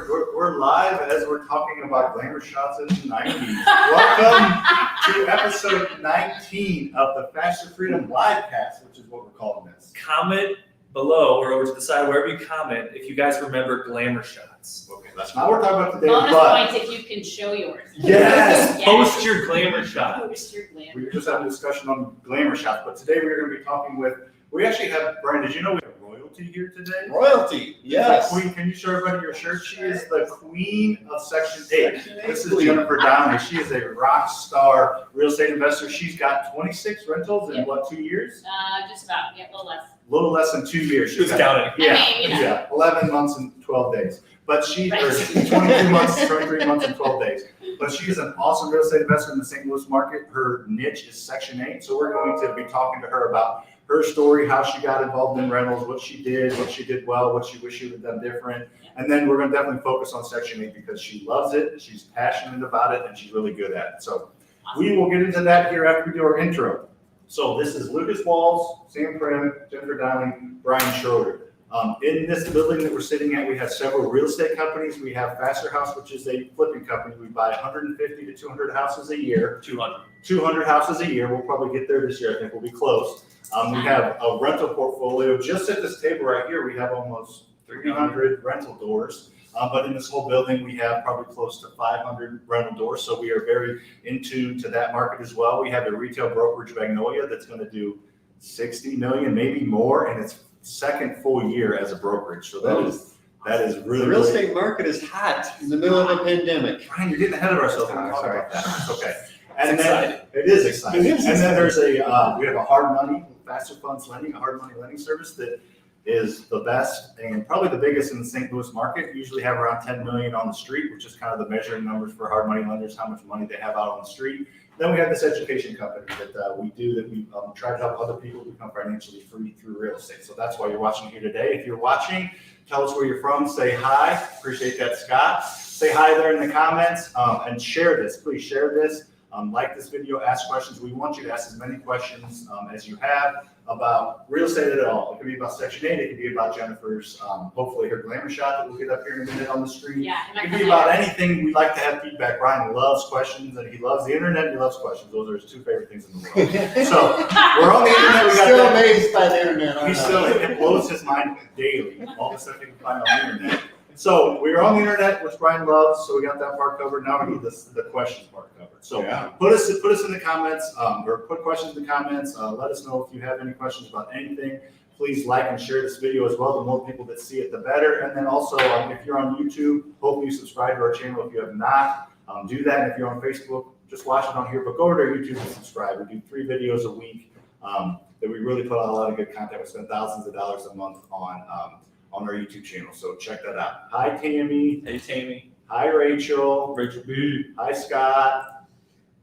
We're live as we're talking about Glamour shots in the 90s. Welcome to episode 19 of the FasterFreedom LiveCast, which is what we're calling this. Comment below or over to the side, wherever you comment, if you guys remember Glamour shots. Okay, that's not what we're talking about today, Bonus but points if you can show yours. yes, Post your Glamour shot. Post your glamour. we were just having a discussion on Glamour shots, but today we're going to be talking with, we actually have, Brian, did you know we have royalty here today? Royalty, yes. Queen, can you show everybody your shirt? She is the queen of Section 8. Section 8 This is queen. Jennifer Donley. She is a rock star real estate investor. She's got 26 rentals in what, 2 years? Just about, yeah, a little less. A little less than 2 years. Who's counting? Yeah, I mean, you know. yeah, 11 months and 12 days. But she, or Right. 22 months, 23 months and 12 days. But she is an awesome real estate investor in the St. Louis market. Her niche is Section 8. So we're going to be talking to her about her story, how she got involved in rentals, what she did well, what she wished she would have done different. And then we're going to definitely focus on Section 8 because she loves it, she's passionate about it, and she's really good at it. So we will get into that here after we do our intro. So this is Lucas Walls, Sam Prim, Jennifer Downing, Brian Schroeder. In this building that we're sitting at, we have several real estate companies. We have Faster House, which is a flipping company. We buy 150 to 200 houses a year. 200 houses a year. We'll probably get there this year. I think we'll be close. We have a rental portfolio. Just at this table right here, we have almost 300 rental doors. But in this whole building, we have probably close to 500 rental doors. So we are very into that market as well. We have a retail brokerage, Magnolia, that's going to do 60 million, maybe more, and it's second full year as a brokerage. So that is really The real estate market is hot in the middle of a pandemic. Brian, you're getting ahead of ourselves. We're talking Sorry. about that. It's okay. It's And then exciting. it is exciting. It is And then exciting. there's we have a hard money, Faster Funds Lending, a hard money lending service that is the best and probably the biggest in the St. Louis market. We usually have around 10 million on the street, which is kind of the measuring numbers for hard money lenders, how much money they have out on the street. Then we have this education company that we try to help other people become financially free through real estate. So that's why you're watching here today. If you're watching, tell us where you're from, say hi. Appreciate that, Scott. Say hi there in the comments and share this. Please share this. Like this video, ask questions. We want you to ask as many questions as you have about real estate at all. It could be about Section 8. It could be about Jennifer's, hopefully her glamour shot that we'll get up here in a minute on the street. Yeah, It could be about anything. We like to have feedback. Brian loves questions, and he loves the internet. He loves questions. Those are his two favorite things in the world. So we're on the internet. We got Still that. amazed by the internet. aren't He's I? still, it blows his mind daily, all the stuff you can find on the internet. So we are on the internet, which Brian loves, so we got that part covered. Now we need the questions part covered. So Yeah. put us in the comments, or put questions in the comments. Let us know if you have any questions about anything. Please like and share this video as well. The more people that see it, the better. And then also, if you're on YouTube, hopefully you subscribe to our channel. If you have not, do that. And if you're on Facebook, just watch it on here. But go over to our YouTube and subscribe. We do 3 videos a week that we really put out a lot of good content. We spend thousands of dollars a month on our YouTube channel. So check that out. Hi, Tammy. Hey, Tammy. Hi, Rachel. Rachel B. Hi, Scott.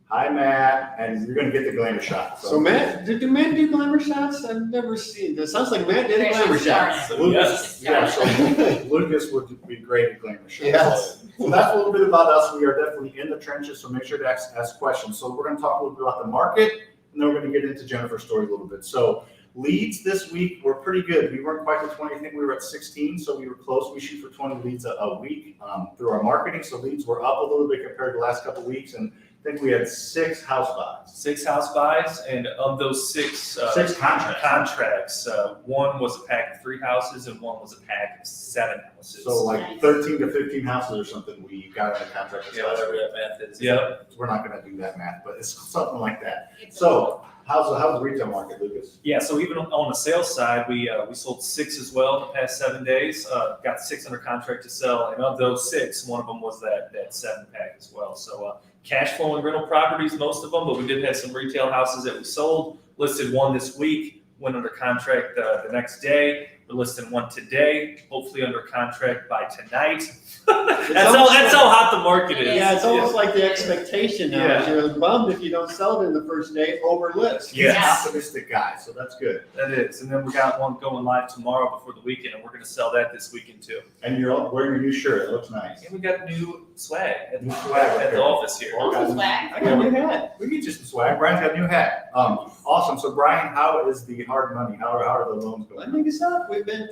Hi, Matt. And you're going to get the glamour shot. So Matt, did Matt do glamour shots? I've never seen. It sounds like Matt did glamour shots. Lucas, Yes. so Lucas would be great at glamour shots. Yes. So that's a little bit about us. We are definitely in the trenches, so make sure to ask questions. So we're going to talk a little bit about the market, and then we're going to get into Jennifer's story a little bit. So leads this week were pretty good. We weren't quite at 20. I think we were at 16, so we were close. We shoot for 20 leads a week through our marketing. So leads were up a little bit compared to the last couple of weeks, and I think we had 6 house buys. 6 house buys, and of those 6 6 contracts. one was a pack of 3 houses and one was a pack of 7 houses. So like 13 to 15 houses or something we got in the contract. this Yeah, last whatever week. that math is. Yep. We're not going to do that math, but it's something like that. So how's the retail market, Lucas? Yeah, so even on the sales side, we sold 6 as well in the past 7 days. Got 6 under contract to sell, and of those 6, one of them was that 7 pack as well. So cash flowing rental properties, most of them, but we did have some retail houses that we sold. Listed one this week, went under contract the next day. We're listing one today, hopefully under contract by tonight. That's how hot the market is. Yeah, it's almost like the expectation now. Yeah. You're bummed if you don't sell it in the first day, over list. He's an Yes. optimistic guy, so that's good. That is, and then we got one going live tomorrow before the weekend, and we're going to sell that this weekend too. And you're all wearing your new shirt. It looks nice. And we got new swag at New swag the office here. Oh, Swag. I got a new hat. We get you some swag. Brian's got a new hat. Awesome. So Brian, how is the hard money? How are the loans going? Lending is up. We've been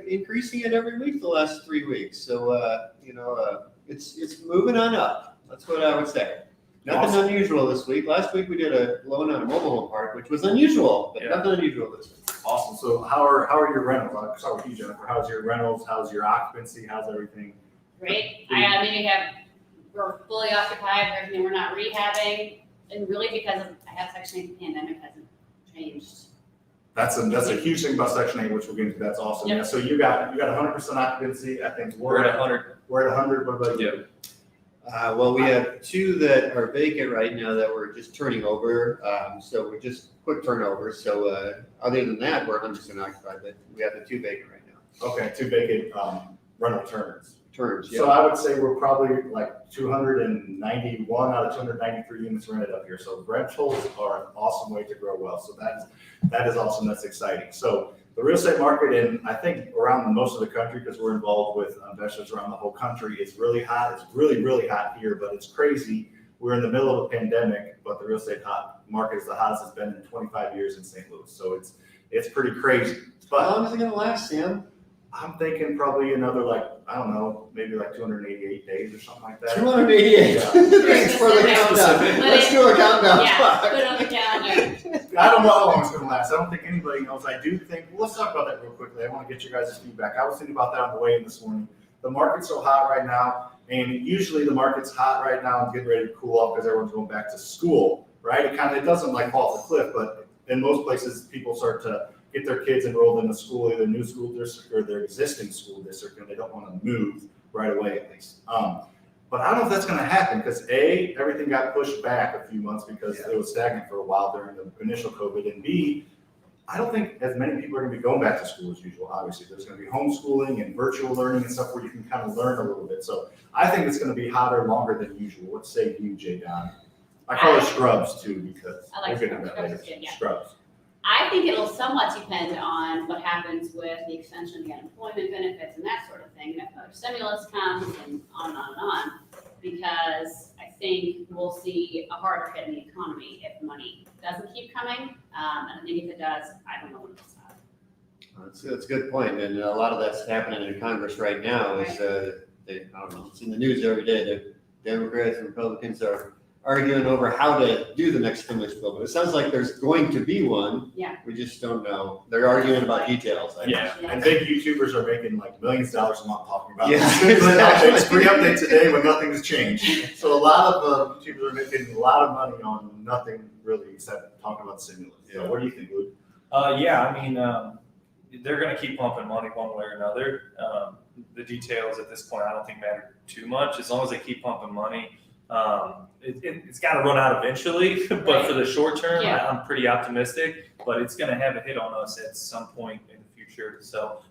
increasing it every week the last 3 weeks. So, it's moving on up. That's what I would say. Nothing Awesome. unusual this week. Last week we did a loan on a mobile home park, which was unusual, but Yeah. nothing unusual this week. Awesome. So how are your rentals? I'll start with you, Jennifer. How's your rentals? How's your occupancy? How's everything? Great. We're fully occupied, everything, we're not rehabbing, and really because I have Section 8, the pandemic hasn't changed. That's a huge thing about Section 8, which we'll get into. That's awesome. Yep. Yeah. So you got 100% occupancy. I think We're at 100. We're at 100. What about you? Well, we have 2 that are vacant right now that we're just turning over. So we're just quick turnover. So other than that, we're 100% occupied, but we have the 2 vacant right now. Okay, 2 vacant rental turns. Turns, So yeah. I would say we're probably like 291 out of 293 units rented up here. So rentals are an awesome way to grow wealth. So that is awesome. That's exciting. So the real estate market in, I think, around most of the country, because we're involved with investors around the whole country, is really hot. It's really, really hot here, but it's crazy. We're in the middle of a pandemic, but the real estate market is the hottest it's been in 25 years in St. Louis. So it's pretty crazy. How But long is it gonna last, Sam? I'm thinking probably another, I don't know, maybe 288 days or something like that. 288. Yeah. Thanks for the countdown. Specific. Let's do a countdown. Yeah, put it on the calendar. I don't know how long it's gonna last. I don't think anybody knows. I do think, let's talk about that real quickly. I want to get your guys' feedback. I was thinking about that on the way in this morning. The market's so hot right now, and usually the market's hot right now and getting ready to cool off because everyone's going back to school, right? It doesn't fall off the cliff, but in most places, people start to get their kids enrolled in a school, either new school district or their existing school district, and they don't want to move right away at least. But I don't know if that's going to happen because A, everything got pushed back a few months because it was stagnant for a while during the initial COVID, and B, I don't think as many people are going to be going back to school as usual. Obviously, there's going to be homeschooling and virtual learning and stuff where you can kind of learn a little bit. So I think it's going to be hotter longer than usual. What say you, Jay Don? I call it scrubs too because I like we'll get into scrubs. that later. Scrubs is good, yeah. Scrubs. I think it'll somewhat depend on what happens with the extension of the unemployment benefits and that sort of thing, and if other stimulus comes and on and on and on. Because I think we'll see a harder hit in the economy if money doesn't keep coming. And I think if it does, I don't know when it'll stop. That's a good point, and a lot of that's happening in Congress right now. Is I don't know, it's in the news every day. The Democrats and Republicans are arguing over how to do the next stimulus bill, but it sounds like there's going to be one. Yeah. We just don't know. They're arguing about details. I Yeah. And big YouTubers are making millions of dollars a month talking about Yeah, this. exactly. It's free update today when nothing's changed. So a lot of YouTubers are making a lot of money on nothing really except talking about stimulus. So what do you think, Luke? They're going to keep pumping money one way or another. The details at this point I don't think matter too much. As long as they keep pumping money, it's got to run out eventually. But for the short term, Yeah. I'm pretty optimistic. But it's going to have a hit on us at some point in the future. So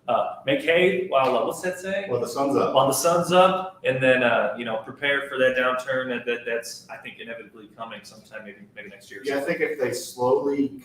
make hay while what's that saying? Well, the sun's up. While the sun's up, and then prepare for that downturn that's I think inevitably coming sometime maybe next year. Yeah, I think if they slowly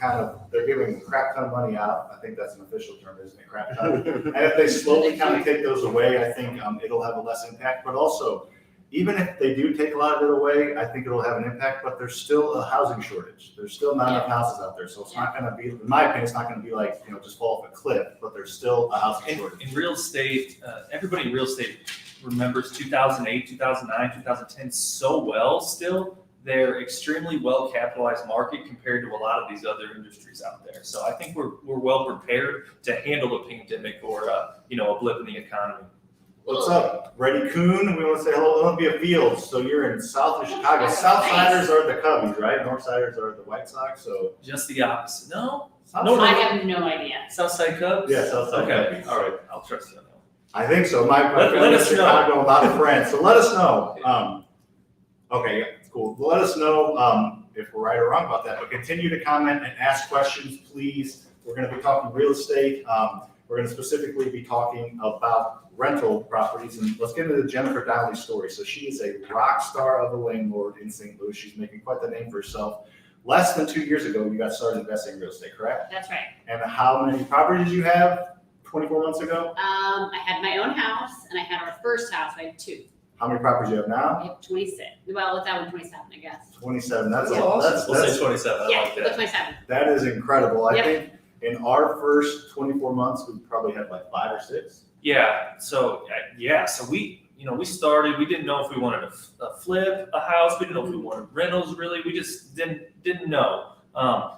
they're giving a crap ton of money out. I think that's an official term, isn't it? Crap ton. And if they slowly take those away, I think it'll have a less impact. But also, even if they do take a lot of it away, I think it'll have an impact, but there's still a housing shortage. There's still not enough houses out there. So it's not going to be, in my opinion, it's not going to be just fall off a cliff, but there's still a housing shortage. In real estate, everybody in real estate remembers 2008, 2009, 2010 so well still. They're extremely well capitalized market compared to a lot of these other industries out there. So I think we're well prepared to handle a pandemic or a blip in the economy. What's up? Reddy Kuhn, we want to say hello to Olympia Fields. So you're in south of Chicago. Nice. Southsiders are the Cubbies, right? Northsiders are the White Sox. So Just the opposite. No? Southside- I have no idea. Southside Cubs? Yeah, Southside Okay, Cubbies. all right, I'll trust you on that one. I think so. My Let family in us know. Chicago, a lot of friends. So let us know. Okay, yeah, cool. Let us know if we're right or wrong about that. But continue to comment and ask questions, please. We're going to be talking real estate. We're going to specifically be talking about rental properties. And let's get into Jennifer Donley's story. So she is a rock star of a landlord in St. Louis. She's making quite the name for herself. Less than 2 years ago, you got started investing in real estate, correct? That's right. And how many properties did you have 24 months ago? I had my own house and I had our first house. I had 2. How many properties do you have now? I have 26. Well, with that one, 27, I guess. 27. That's Yeah, awesome. We'll say 27. I Yeah, like with that. 27. That is incredible. I Yep. think in our first 24 months, we probably had like 5 or 6. Yeah. So we started. We didn't know if we wanted to flip a house. We didn't know if we wanted rentals. Really, we just didn't know.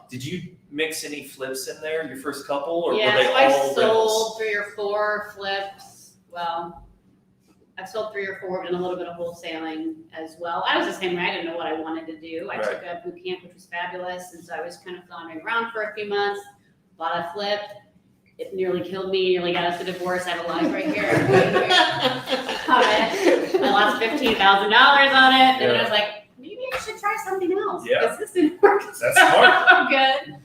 Did you mix any flips in there your first couple, or Yeah, were they so I all sold rentals? 3 or 4 flips. Well, I've sold 3 or 4, and a little bit of wholesaling as well. I was the same way. I didn't know what I wanted to do. I Right. took a boot camp, which was fabulous, and so I was kind of floundering around for a few months. Bought a flip. It nearly killed me. Nearly got us a divorce. I have a life right here. I lost $15,000 on it, and Yeah. I was like, maybe I should try something else. Yeah. Because this didn't work. That's smart. Good.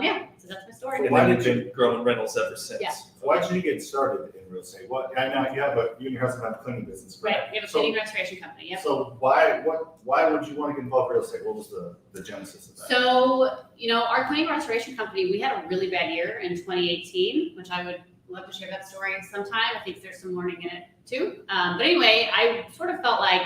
Yeah. So that's my story. And Why then did you've been growing rentals ever since. Yeah. Why did you get started in real estate? What? I know you and your husband have a cleaning business, Right. correct? We have a So- cleaning restoration company. Yep. So why would you want to get involved in real estate? What was the genesis of that? So, our cleaning restoration company, we had a really bad year in 2018, which I would love to share that story sometime. I think there's some learning in it too. But anyway, I sort of felt like,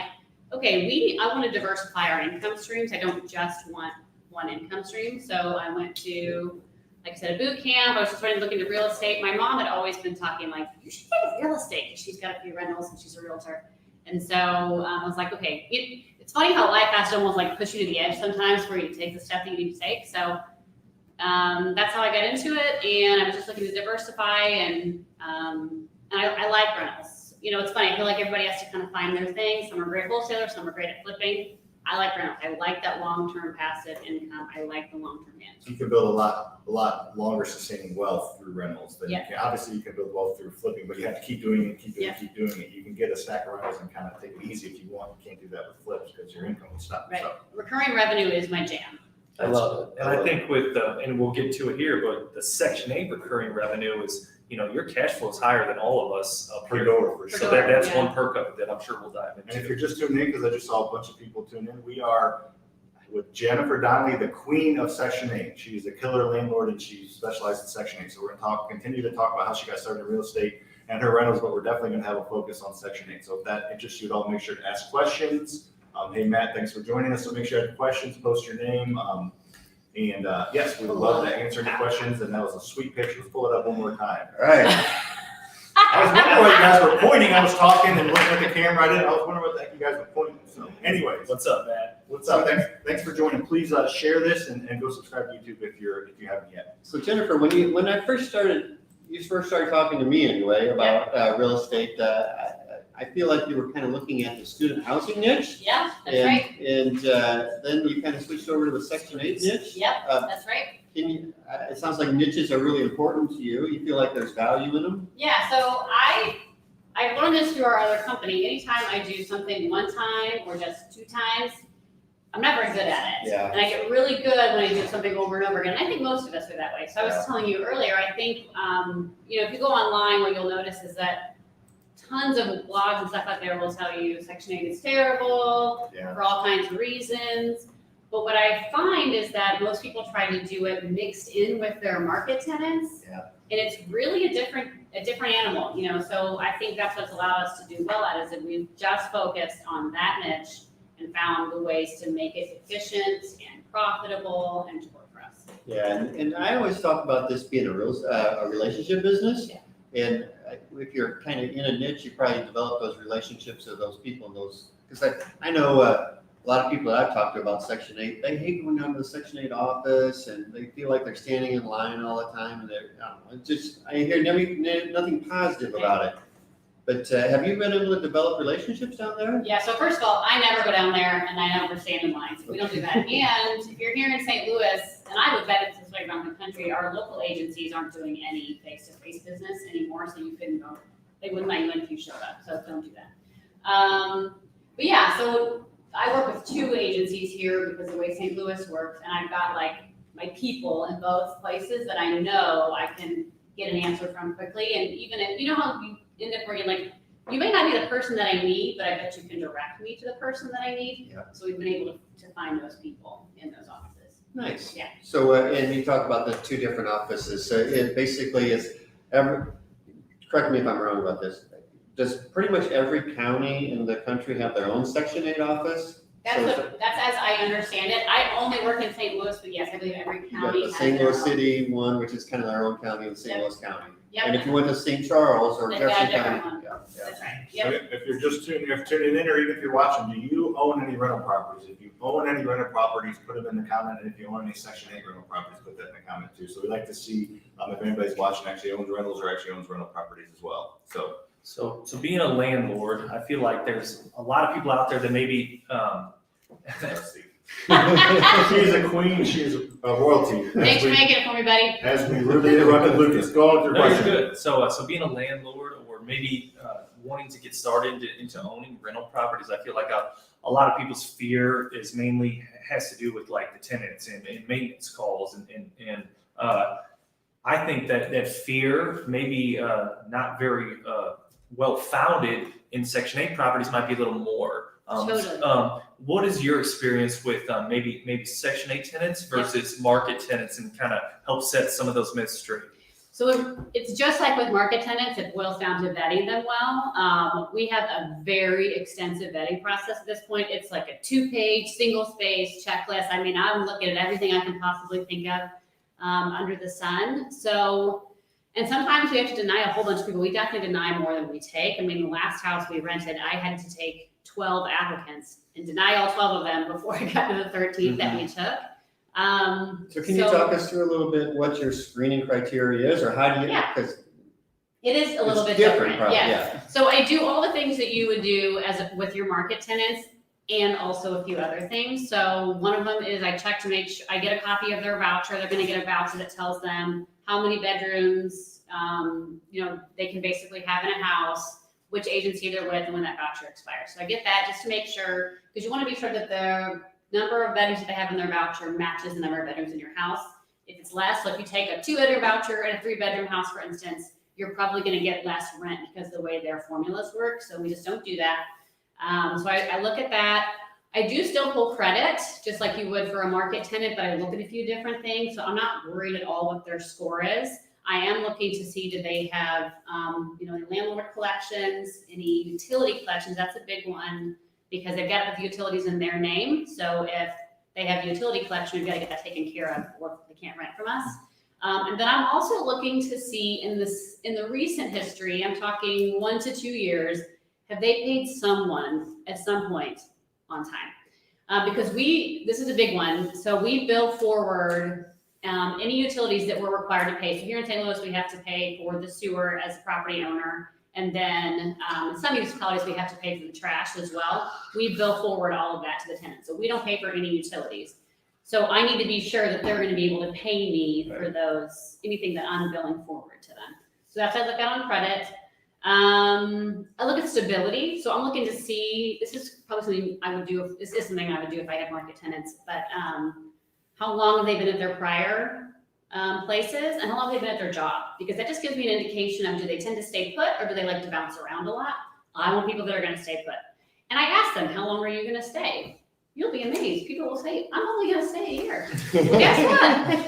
okay, I want to diversify our income streams. I don't just want one income stream. So I went to, like I said, a boot camp. I was just starting to look into real estate. My mom had always been talking like, you should get real estate. She's got a few rentals and she's a realtor. And so I was like, okay, it's funny how life has to almost like push you to the edge sometimes where you take the step that you need to take. So that's how I got into it. And I was just looking to diversify and I like rentals. It's funny. I feel like everybody has to kind of find their thing. Some are great wholesalers, some are great at flipping. I like rentals. I like that long-term passive income. I like the long-term management. You can build a lot longer sustaining wealth through rentals than Yeah. you can. Obviously, you can build wealth through flipping, but you have to keep doing it, keep doing it. You can get a stack of rentals and kind of take it easy if you want. You can't do that with flips because your income will stop. Right. So, Recurring revenue is my jam. I love it. And I think and we'll get to it here, but the Section 8 recurring revenue is, your cash flow is higher than all of us up per here. door for For sure. So that's Yeah. one perk of it that I'm sure we'll dive And if into. you're just tuning in, because I just saw a bunch of people tune in, we are with Jennifer Donley, the queen of Section 8. She's a killer landlord and she specializes in Section 8. So we're going to continue to talk about how she got started in real estate and her rentals, but we're definitely going to have a focus on Section 8. So if that interests you at all, make sure to ask questions. Hey, Matt, thanks for joining us. So make sure you have questions, post your name. Yes, we would love to answer any questions. And that was a sweet picture. Let's pull it up one more time. All right. I was wondering what you guys were pointing. I was talking and looking at the camera. I was wondering what the heck you guys were pointing. So anyways, What's up, Matt? what's up? Thanks for joining. Please share this and go subscribe to YouTube if you haven't yet. So Jennifer, when you first started talking to me anyway about real estate, I feel like you were kind of looking at the student housing niche. Yeah, that's right. And then you kind of switched over to the Section 8 niche. Yep, that's right. It sounds like niches are really important to you. You feel like there's value in them. Yeah, so I learned this through our other company. Anytime I do something one time or just 2 times, I'm not very good at it. Yeah. And I get really good when I do something over and over again. I think most of us are that way. So I was telling you earlier, I think, if you go online, what you'll notice is that tons of blogs and stuff out there will tell you Section 8 is terrible Yeah. for all kinds of reasons. But what I find is that most people try to do it mixed in with their market tenants. Yeah. And it's really a different animal, so I think that's what's allowed us to do well at is that we've just focused on that niche and found the ways to make it efficient and profitable and to work for us. Yeah, and I always talk about this being a relationship business. Yeah. And if you're kind of in a niche, you probably develop those relationships with those people because I know a lot of people that I've talked to about Section 8, they hate going down to the Section 8 office and they feel like they're standing in line all the time and I hear nothing positive about it. But have you been able to develop relationships down there? Yeah, so first of all, I never go down there and I never stand in line, so we don't do that. And if you're here in St. Louis, and I would bet it's this way around the country, our local agencies aren't doing any face-to-face business anymore, so you couldn't go. They wouldn't let you in if you showed up, so don't do that. But yeah, so I work with 2 agencies here because of the way St. Louis works, and I've got like my people in both places that I know I can get an answer from quickly. And even if, how you end up where you're like, you may not be the person that I need, but I bet you can direct me to the person that I need. Yeah. So we've been able to find those people in those offices. Nice. Yeah. So, and you talk about the 2 different offices. So it basically is, correct me if I'm wrong about this, does pretty much every county in the country have their own Section 8 office? That's as I understand it. I only work in St. Louis, but yes, I believe every You got county the has St. their Louis own. City one, which is kind of their own county in St. Yep. Louis County. Yep. And if you went to St. Charles or They've got a Jefferson different County. one. Yeah. That's right. So Yep. if you're just tuning in, or even if you're watching, do you own any rental properties? If you own any rental properties, put them in the comment, and if you own any Section 8 rental properties, put that in the comment too. So we'd like to see if anybody's watching actually owns rentals or actually owns rental properties as well. So being a landlord, I feel like there's a lot of people out there that maybe, Let's see. She is a queen, she is a royalty. Thanks for making it for me, buddy. As we really interrupted Lucas, go on with your no, you're question. good. So being a landlord or maybe wanting to get started into owning rental properties, I feel like a lot of people's fear is mainly has to do with like the tenants and maintenance calls and I think that fear maybe not very well founded in Section 8 properties might be a little more. Totally. What is your experience with maybe Section 8 tenants versus market tenants, and kind of help set some of those myths straight? So it's just like with market tenants, it boils down to vetting them well. We have a very extensive vetting process at this point. It's like a 2-page, single-space checklist. I mean, I'm looking at everything I can possibly think of under the sun. So, and sometimes we have to deny a whole bunch of people. We definitely deny more than we take. I mean, the last house we rented, I had to take 12 applicants and deny all 12 of them before I got to the 13th that we took. So can you talk us through a little bit what your screening criteria is, or how do you, Yeah. because It is a little bit different, different, probably, yes. yeah. So I do all the things that you would do with your market tenants, and also a few other things. So one of them is I check to make sure I get a copy of their voucher. They're going to get a voucher that tells them how many bedrooms, they can basically have in a house, which agency they're with, and when that voucher expires. So I get that just to make sure, because you want to be sure that the number of bedrooms that they have in their voucher matches the number of bedrooms in your house. If it's less, so if you take a 2-bedroom voucher and a 3-bedroom house, for instance, you're probably going to get less rent because of the way their formulas work. So we just don't do that. So I look at that. I do still pull credit, just like you would for a market tenant, but I look at a few different things. So I'm not worried at all what their score is. I am looking to see, do they have, any landlord collections, any utility collections? That's a big one because they've got to have utilities in their name. So if they have utility collection, we've got to get that taken care of, or they can't rent from us. And then I'm also looking to see in the recent history, I'm talking 1 to 2 years, have they paid someone at some point on time? Because this is a big one. So we bill forward any utilities that we're required to pay. So here in St. Louis, we have to pay for the sewer as a property owner. And then in some municipalities, we have to pay for the trash as well. We bill forward all of that to the tenant. So we don't pay for any utilities. So I need to be sure that they're going to be able to pay me for anything that I'm billing forward to them. So that's what I look at on credit. I look at stability. So I'm looking to see, this is probably something I would do, this is something I would do if I had market tenants, but how long have they been at their prior places, and how long have they been at their job? Because that just gives me an indication of, do they tend to stay put, or do they like to bounce around a lot? I want people that are going to stay put. And I ask them, how long are you going to stay? You'll be amazed. People will say, I'm only going to stay a year. Well, guess what?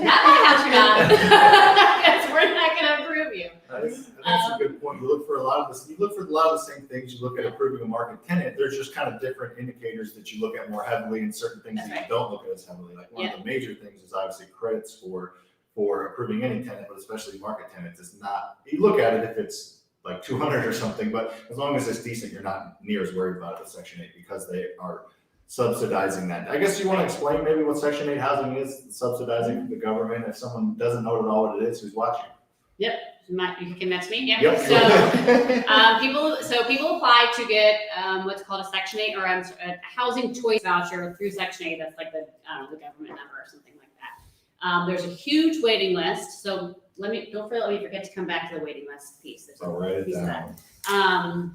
Not my house, you're not. Because we're not going to approve you. That's a good point. You look for a lot of the same things you look at approving a market tenant. There's just kind of different indicators that you look at more heavily, and certain things That's that right. you don't look at as heavily. Like one of the major things is obviously credit score for approving any tenant, but especially market tenants. It's not, you look at it if it's like 200 or something, but as long as it's decent, you're not near as worried about it with Section 8 because they are subsidizing that. I guess you want to explain maybe what Section 8 housing is, subsidizing from the government. If someone doesn't know at all what it is, who's watching? You can that's me, yeah. Yep. So people apply to get what's called a Section 8 or a housing choice voucher through Section 8. That's like the government number or something like that. There's a huge waiting list. So let me forget to come back to the waiting list piece. There's I'll write it piece of down. that.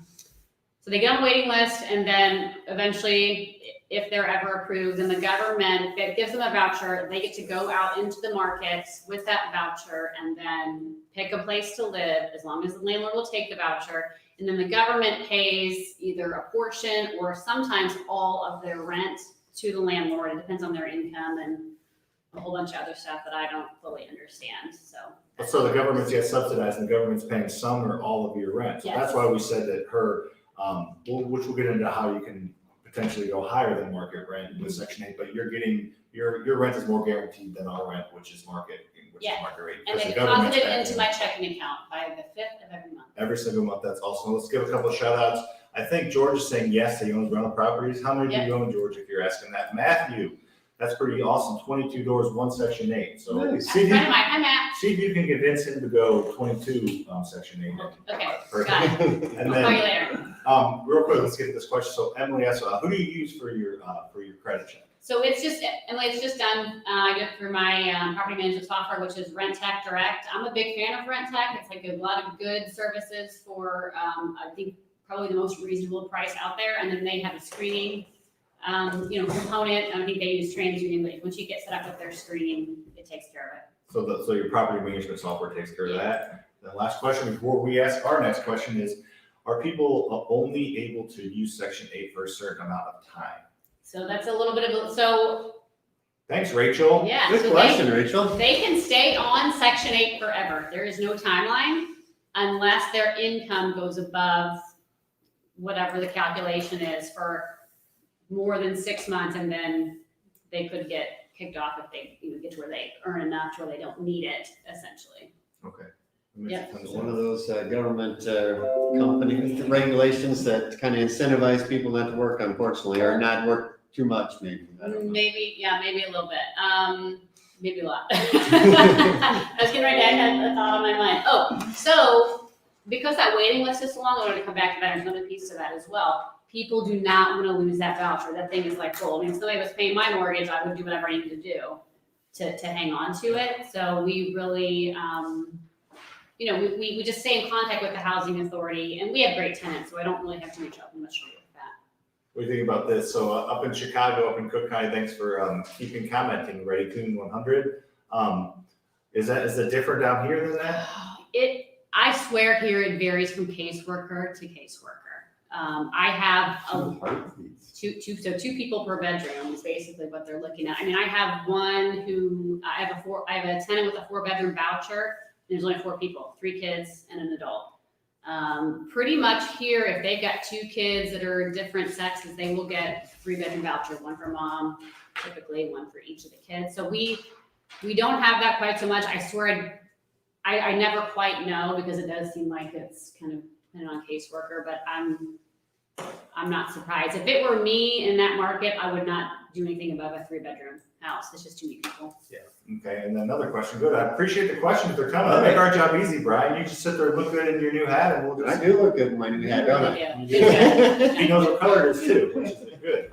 So they get on the waiting list, and then eventually, if they're ever approved, then the government gives them a voucher. They get to go out into the markets with that voucher and then pick a place to live, as long as the landlord will take the voucher. And then the government pays either a portion or sometimes all of their rent to the landlord. It depends on their income and a whole bunch of other stuff that I don't fully understand. So So the government's subsidized and the government's paying some or all of your rent. So Yes. that's why we said that her, which we'll get into how you can potentially go higher than market rent with Section 8, but you're getting, your rent is more guaranteed than our rent, which is market rate. And because they the government's deposit it paying into my checking account by the 5th of every month. every single month. That's awesome. Let's give a couple of shout outs. I think George is saying yes, he owns rental properties. How many do you own, George, if you're asking that? Matthew, that's pretty awesome. 22 doors, one Section 8. So Nice. see if Friend you, of mine, hi Matt. see if you can convince him to go 22 Section 8. Okay, Perfect. got it. And I'll call you then, later. real quick, let's get to this question. So Emily asked, who do you use for your credit check? So it's just, Emily, it's just done, I do it through my property management software, which is Rent Tech Direct. I'm a big fan of Rent Tech. It's like a lot of good services for, I think, probably the most reasonable price out there. And then they have a screening, component. I think they use TransUnion, but once you get set up with their screening, it takes care of it. So your property management software takes care of that. The last question before we ask our next question is, are people only able to use Section 8 for a certain amount of time? So that's a little bit of, so Thanks, Rachel. yeah. Good so question, Rachel. They can stay on Section 8 forever. There is no timeline unless their income goes above whatever the calculation is for more than 6 months, and then they could get kicked off if they get to where they earn enough to where they don't need it, essentially. Okay. Yeah. It's one of those government company regulations that kind of incentivize people not to work, unfortunately, or not work too much, maybe. I don't know. Maybe a little bit. Maybe a lot. I was getting ready, I had a thought on my mind. Oh, so because that waiting list is so long, I wanted to come back to that. There's another piece to that as well. People do not want to lose that voucher. That thing is like gold. I mean, if somebody was paying my mortgage, I would do whatever I needed to do to hang on to it. So we really, we just stay in contact with the housing authority, and we have great tenants, so I don't really have too much trouble with that. What do you think about this? So up in Chicago, up in Cook County, thanks for keeping commenting, Ready Tune 100. Is it different down here than that? I swear here it varies from caseworker to caseworker. I have two people per bedroom is basically what they're looking at. I mean, I have one I have a tenant with a 4-bedroom voucher. There's only 4 people, 3 kids and an adult. Pretty much here, if they've got 2 kids that are different sexes, they will get 3-bedroom voucher, one for mom, typically one for each of the kids. So we don't have that quite so much. I swear I never quite know, because it does seem like it's kind of depending on caseworker, but I'm not surprised. If it were me in that market, I would not do anything above a 3-bedroom house. It's just too many people. Yeah. Okay. And then another question. Good. I appreciate the questions. They're coming. They make our job easy, Brian. You just sit there and look good in your new hat, and we'll just. I do look good in my new hat, don't I? Yeah. He knows what color it is too, which is good.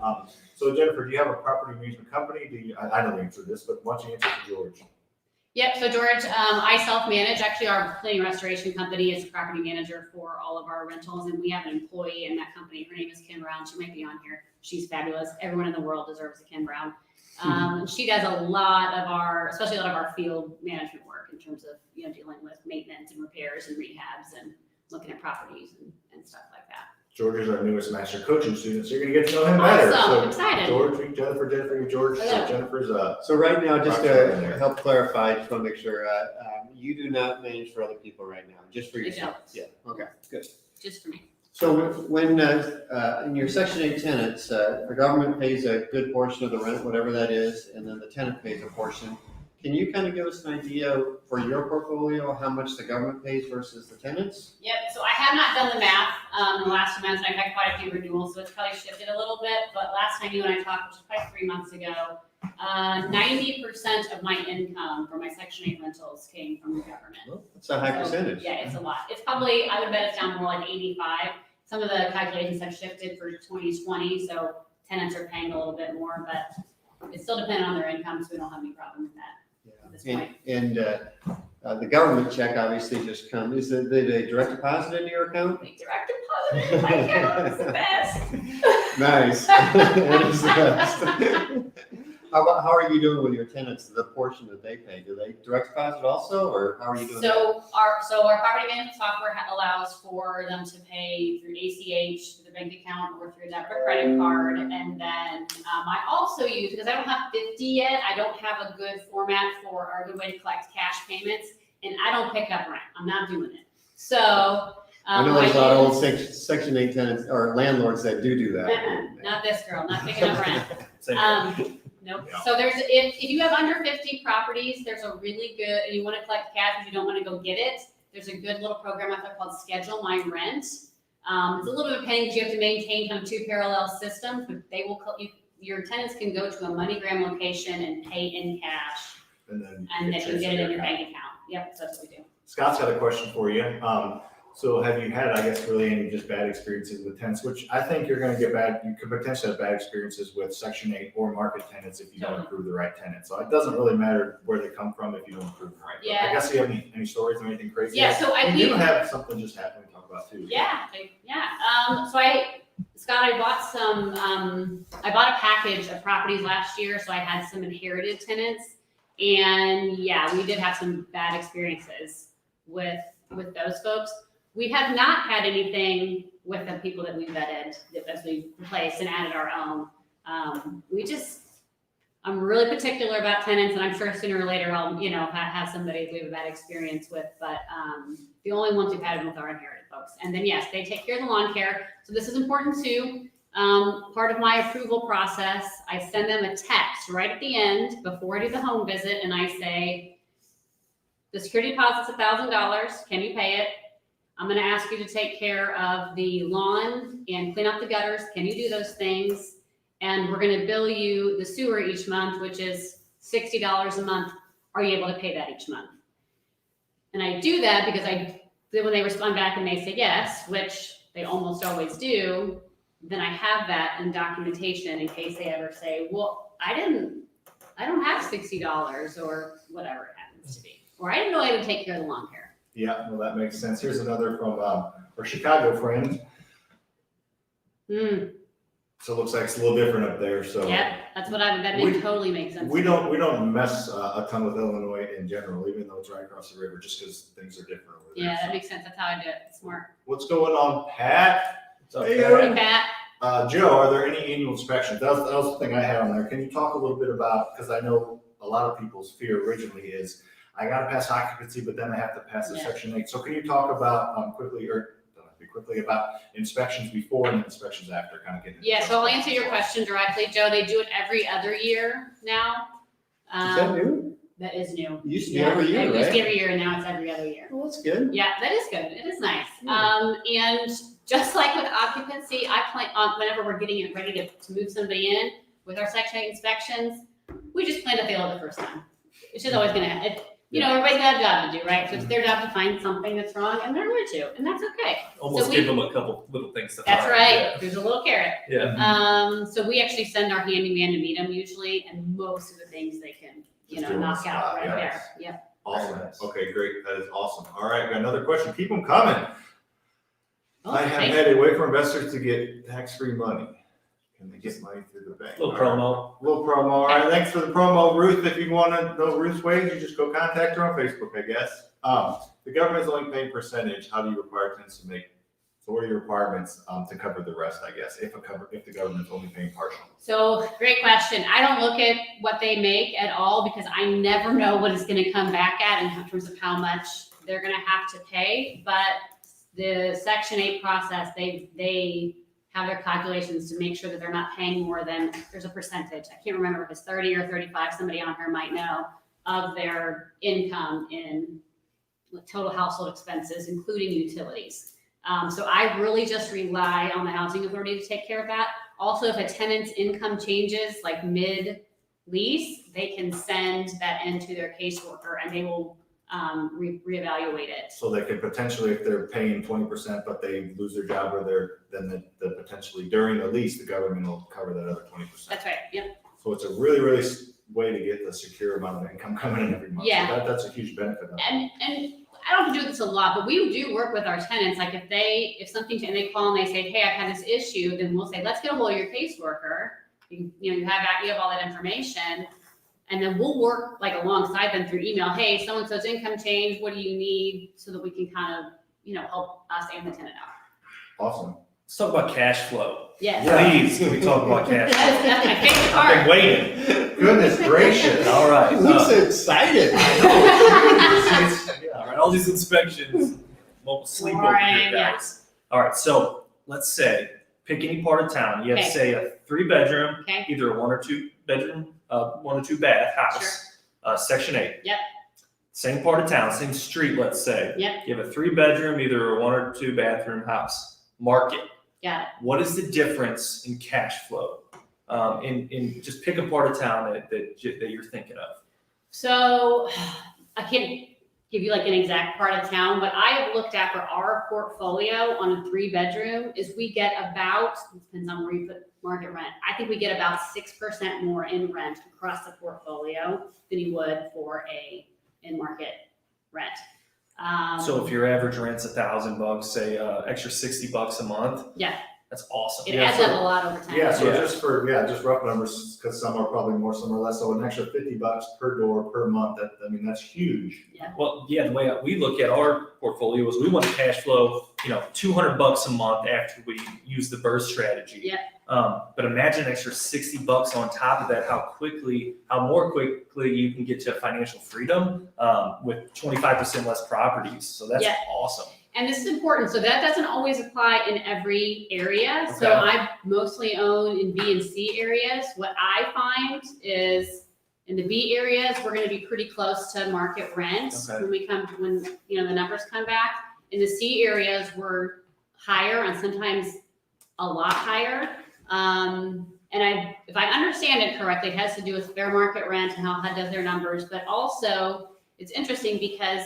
So Jennifer, do you have a property management company? I know the answer to this, but why don't you answer to George? Yep, so George, I self-manage. Actually, our cleaning restoration company is a property manager for all of our rentals, and we have an employee in that company. Her name is Kim Brown. She might be on here. She's fabulous. Everyone in the world deserves a Kim Brown. She does a lot of especially a lot of our field management work in terms of, dealing with maintenance and repairs and rehabs and looking at properties and stuff like that. George is our newest master coaching student, so you're gonna get to know him better. Awesome, So, excited. George, Jennifer, George. So Hello. Jennifer's So right now, just Rockstar in to there. help clarify, just want to make sure, you do not manage for other people right now, just for I yourself? don't. Yeah, okay, good. Just for me. So when, in your Section 8 tenants, the government pays a good portion of the rent, whatever that is, and then the tenant pays a portion. Can you kind of give us an idea for your portfolio, how much the government pays versus the tenants? Yep, so I have not done the math in the last 2 months, and I've had quite a few renewals, so it's probably shifted a little bit, but last time you and I talked, which was probably 3 months ago, 90% of my income for my Section 8 rentals came from the government. Well, that's a high So, percentage. Yeah, it's a lot. It's probably, I would bet it's down more like 85. Some of the calculations have shifted for 2020, so tenants are paying a little bit more, but it's still dependent on their income, so we don't have any problem with that at this point. And the government check obviously just comes, is it a direct deposit into your account? Like direct deposit, my account is the best. Nice. That is the best. How are you doing with your tenants, the portion that they pay? Do they direct deposit also, or how are you doing? So our property management software allows for them to pay through ACH, through the bank account, or through that credit card. And then I also use, because I don't have 50 yet, I don't have a good format or a good way to collect cash payments. and I don't pick up rent. I'm not doing it. So. I know there's a lot of old Section 8 tenants or landlords that do that. Not this girl, not picking up rent. Same. Nope. Yeah. So if you have under 50 properties, there's a really good, and you want to collect cash, but you don't want to go get it, there's a good little program out there called Schedule My Rent. It's a little bit of a pain because you have to maintain kind of two parallel systems, but they will, your tenants can go to a MoneyGram location and pay in cash, And then and then you get it in your bank account. Yep, so that's what we do. Scott's got a question for you. So have you had, I guess, really any just bad experiences with tenants, which I think you're gonna get bad, you could potentially have bad experiences with Section 8 or market tenants if you don't approve the right tenant. So it doesn't really matter where they come from if you don't approve the right. But Yeah. I guess you have any stories or anything crazy? Yeah, so You do have something just happen to talk about too. Yeah. Scott, I bought a package of properties last year, so I had some inherited tenants. And yeah, we did have some bad experiences with those folks. We have not had anything with the people that we vetted, as we replaced and added our own. I'm really particular about tenants, and I'm sure sooner or later I'll, have somebody we have a bad experience with, but the only ones we've had with our inherited folks. And then yes, they take care of the lawn care. So this is important too. Part of my approval process, I send them a text right at the end before I do the home visit, and I say, the security deposit's $1,000. Can you pay it? I'm going to ask you to take care of the lawn and clean up the gutters. Can you do those things? And we're going to bill you the sewer each month, which is $60 a month. Are you able to pay that each month? And I do that because when they respond back and they say yes, which they almost always do, then I have that in documentation in case they ever say, well, I don't have $60 or whatever it happens to be. Or I didn't know I would take care of the lawn care. Yeah, well, that makes sense. Here's another from our Chicago friend. So it looks like it's a little different up there, so. Yeah, that's what that totally makes sense. We don't mess a ton with Illinois in general, even though it's right across the river, just because things are different over there. Yeah, that So makes sense. That's how I do it. Smart. what's going on, Pat? What's up, Hey, Pat? Hey, Pat. Joe, are there any annual inspections? That was the thing I had on there. Can you talk a little bit about, because I know a lot of people's fear originally is, I gotta pass occupancy, but then I have to pass the Yeah. Section 8. So can you talk about quickly about inspections before and inspections after, kind of getting. Yeah, so I'll answer your question directly, Joe. They do it every other year now. Is that new? That is new. It used to be every year, It used to right? be every year, and now it's every other year. Well, that's good. Yeah, that is good. It is nice. Yeah. And just like with occupancy, I plan whenever we're getting it ready to move somebody in with our Section 8 inspections, we just plan to fail it the first time. It's just always gonna happen. Everybody's got a job to do, right? So it's their job to find something that's wrong, and they're going to, and that's okay. Almost So give them a couple little things to That's find. right. There's a little carrot. Yeah. So we actually send our handyman to meet them usually, and most of the things they can, Just do on the knock out spot, right yeah. there. Yep. Awesome. Very nice. Okay, great. That is awesome. All right, got another question. Keep them coming. Oh, I have thanks. had a way for investors to get tax-free money. Can they get money through the bank? Little All right. promo. Little promo. All right, thanks for the promo, Ruth. If you want to know Ruth's ways, you just go contact her on Facebook, I guess. The government's only paying percentage. How do you require tenants to make? So what are your requirements to cover the rest, I guess, if the government's only paying partial? So great question. I don't look at what they make at all because I never know what it's going to come back at in terms of how much they're going to have to pay. But the Section 8 process, they have their calculations to make sure that they're not paying more than, there's a percentage. I can't remember if it's 30 or 35, somebody on here might know, of their income in total household expenses, including utilities. So I really just rely on the housing authority to take care of that. Also, if a tenant's income changes like mid-lease, they can send that into their caseworker and they will reevaluate it. So they could potentially, if they're paying 20%, but they lose their job or then the potentially during the lease, the government will cover that other 20%. That's right, yep. So it's a really, really way to get the secure amount of income coming in every month. Yeah. So that's a huge benefit of it. And I don't have to do this a lot, but we do work with our tenants. Like if they call and they say, hey, I've had this issue, then we'll say, let's get a hold of your caseworker. You have all that information. And then we'll work alongside them through email. Hey, so-and-so's income change. What do you need so that we can kind of, help us and the tenant out. Awesome. Let's talk about cash flow. Yes. Please, can we talk about cash flow? That's my favorite I've part. been waiting. Goodness gracious. All right. Luke's excited. Yeah. All right, all these inspections, won't sleep over here, Boring, yeah. guys. All right, so let's say, pick any part of town. You have, Okay. say, a 3-bedroom, Okay, either a 1 or 2 bedroom, 1 or 2 bath house, Section 8. Yep. Same part of town, same street, let's say. Yep. You have a 3-bedroom, either a 1 or 2 bathroom house. Market. got it. What is the difference in cash flow? In just pick a part of town that you're thinking of. So I can't give you like an exact part of town, but I have looked at for our portfolio on a 3-bedroom is we get about, depends on where you put market rent. I think we get about 6% more in rent across the portfolio than you would for a in-market rent. So if your average rent's $1,000, say extra $60 a month. Yeah. That's awesome. It adds up a lot over time. Yeah, so Yeah. just rough numbers, because some are probably more, some are less, so an extra $50 per door per month, that's huge. Well, yeah, the way we look at our portfolio is we want cash flow, $200 a month after we use the burst strategy. Yeah. But imagine an extra $60 on top of that, how more quickly you can get to financial freedom with 25% less properties. So that's Yeah. awesome. And this is important. So that doesn't always apply in every area. So Okay. I mostly own in B and C areas. What I find is in the B areas, we're going to be pretty close to market rent Okay. when the numbers come back. In the C areas, we're higher and sometimes a lot higher. If I understand it correctly, it has to do with fair market rent and how HUD does their numbers. But also, it's interesting because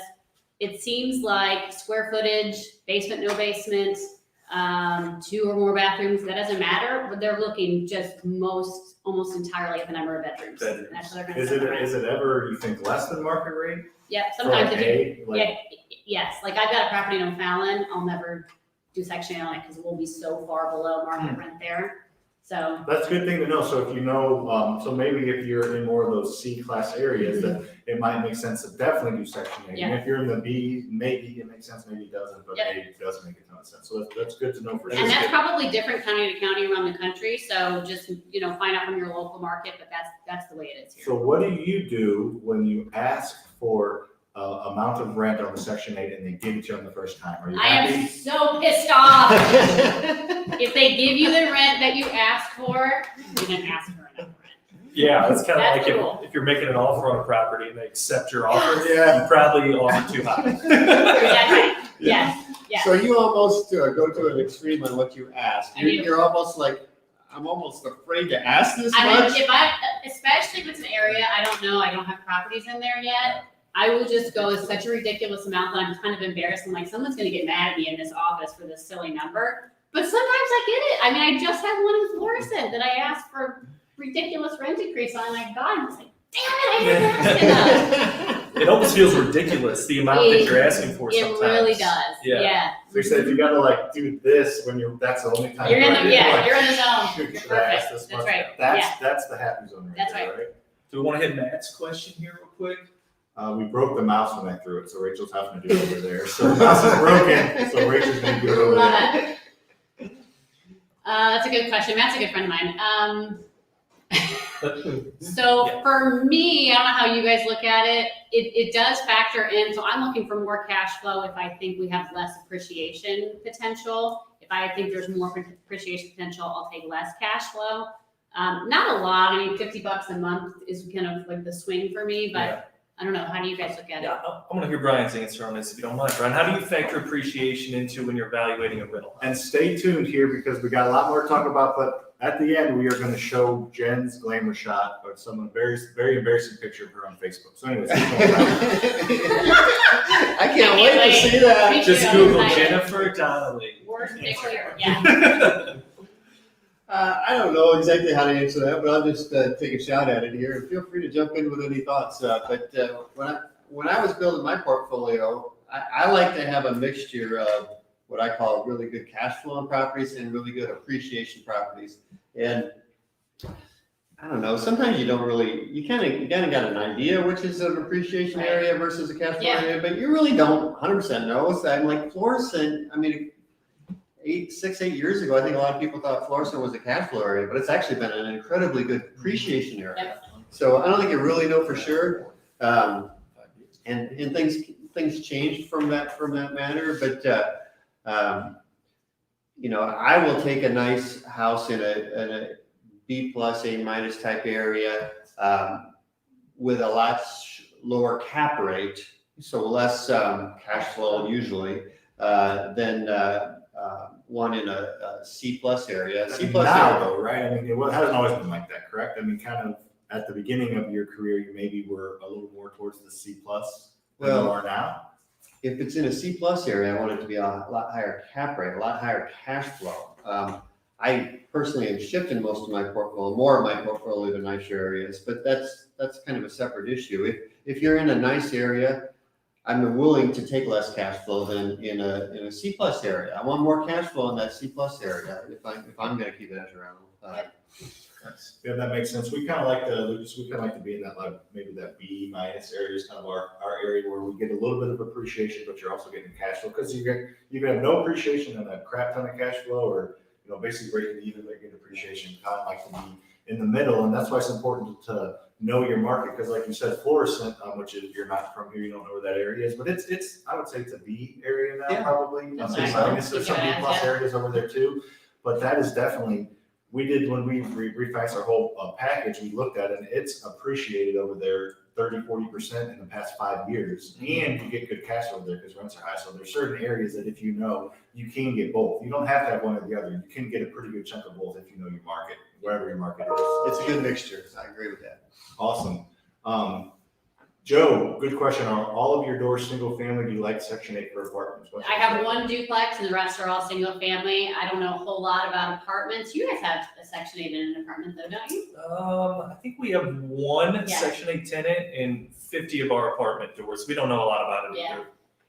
it seems like square footage, basement, no basement, 2 or more bathrooms, that doesn't matter, but they're looking just almost entirely at the number of bedrooms. Bedrooms. That's what they're gonna Is set the rent. it ever, you think, less than market rate? Yeah, For sometimes like if you, A, like- yeah, yes, like I've got a property in O'Fallon, I'll never do Section 8 on it because we'll be so far below market rent there. So, That's a good thing to know, so if you know, so maybe if you're in more of those C-class areas, then it might make sense to definitely do Section 8. And if you're in the B, maybe it makes sense, maybe it doesn't, but Yep. A does make a ton of sense, so that's good to know for and sure. that's probably different county to county around the country, so just, find out from your local market, but that's the way it is here. So what do you do when you ask for amount of rent on the Section 8 and they give it to you on the first time? Are you I am happy? so pissed off. If they give you the rent that you asked for, you didn't ask for enough rent. Yeah, it's kind of That's like cool. if you're making an offer on a property and they accept your offer, Yeah. you probably offer too high. That's right. Yes, yes. So you almost go to an extreme on what you ask. I do. You're almost like, I'm almost afraid to ask this I mean, much. especially if it's an area I don't know, I don't have properties in there yet, I will just go with such a ridiculous amount that I'm kind of embarrassed. I'm like, someone's gonna get mad at me in this office for this silly number. But sometimes I get it. I mean, I just had one in Florissant that I asked for ridiculous rent increase on, and I got it. I was like, damn it, I didn't ask enough. It almost feels ridiculous, the amount that you're asking for sometimes. It really does, Yeah. yeah. So you said if you gotta do this when that's the only time. You're in the, you're like, you're in the zone. shoot, You're should I ask perfect. this That's much? right. That's the happy zone right That's there, right. right? Do we want to hit Matt's question here real quick? We broke the mouse when I threw it, so Rachel's having to do it over there. So the mouse is broken, so Rachel's gonna do it over Love there. it. That's a good question. Matt's a good friend of mine. So Yeah. for me, I don't know how you guys look at it. It does factor in. So I'm looking for more cash flow if I think we have less appreciation potential. If I think there's more appreciation potential, I'll take less cash flow. Not a lot. I mean, $50 a month is kind of like the swing for me, but Yeah. I don't know. How do you guys look at it? Yeah, I'm gonna hear Brian's answer on this if you don't mind. Brian, how do you factor appreciation into when you're evaluating a rental? And stay tuned here because we got a lot more to talk about, but at the end, we are gonna show Jen's Glamour shot of some very, very embarrassing picture of her on Facebook. So anyways, keep going. I can't wait to see that. Me Just too. Google I'm excited. Jennifer Donnelly. Worst picture. Yeah. I don't know exactly how to answer that, but I'll just take a shot at it here. And feel free to jump in with any thoughts. When I was building my portfolio, I like to have a mixture of what I call really good cash flow on properties and really good appreciation properties. And I don't know, sometimes you don't really, you kind of got an idea which is an appreciation Right. area versus a cash flow Yeah. area, but you really don't 100% know. So I'm like Florissant, I mean, 8 years ago, I think a lot of people thought Florissant was a cash flow area, but it's actually been an incredibly good appreciation area. Yep. So I don't think you really know for sure. And things things changed from that matter, but, I will take a nice house in a B plus, A minus type area, with a lot lower cap rate, so less, cash flow usually, than, one in a C plus area. C plus now area. though, right? I mean, it hasn't always been like that, correct? I mean, kind of at the beginning of your career, you maybe were a little more towards the C plus than you are now. If it's in a C plus area, I want it to be a lot higher cap rate, a lot higher cash flow. I personally am shifting most of my portfolio, more of my portfolio to nicer areas, but that's kind of a separate issue. If you're in a nice area, I'm willing to take less cash flow than in a C plus area. I want more cash flow in that C plus area if I'm going to keep it as a rental. Yeah, that makes sense. We kind of like to be in that, like, maybe that B minus area is kind of our area where we get a little bit of appreciation, but you're also getting cash flow, because you can have no appreciation and a crap ton of cash flow, or basically breaking even, but get appreciation. Kind of like to be in the middle, and that's why it's important to know your market, because like you said, Florissant, which is, you're not from here, you don't know where that area is, but it's I would say it's a B area now, probably. That's There's nice. some B plus areas over there too, but that is definitely. We did, when we refinanced our whole package, we looked at it, and it's appreciated over there 30-40% in the past 5 years. And you get good cash over there because rents are high. So there's certain areas that if you can get both. You don't have to have one or the other. You can get a pretty good chunk of both if you know your market, wherever your market is. It's a good mixture. I agree with that. Awesome. Joe, good question. Are all of your doors single family? Do you like Section 8 for apartments? I have one duplex and the rest are all single family. I don't know a whole lot about apartments. You guys have a Section 8 in an apartment though, don't you? I think we have one Yeah. Section 8 tenant in 50 of our apartment doors. We don't know a lot about it either.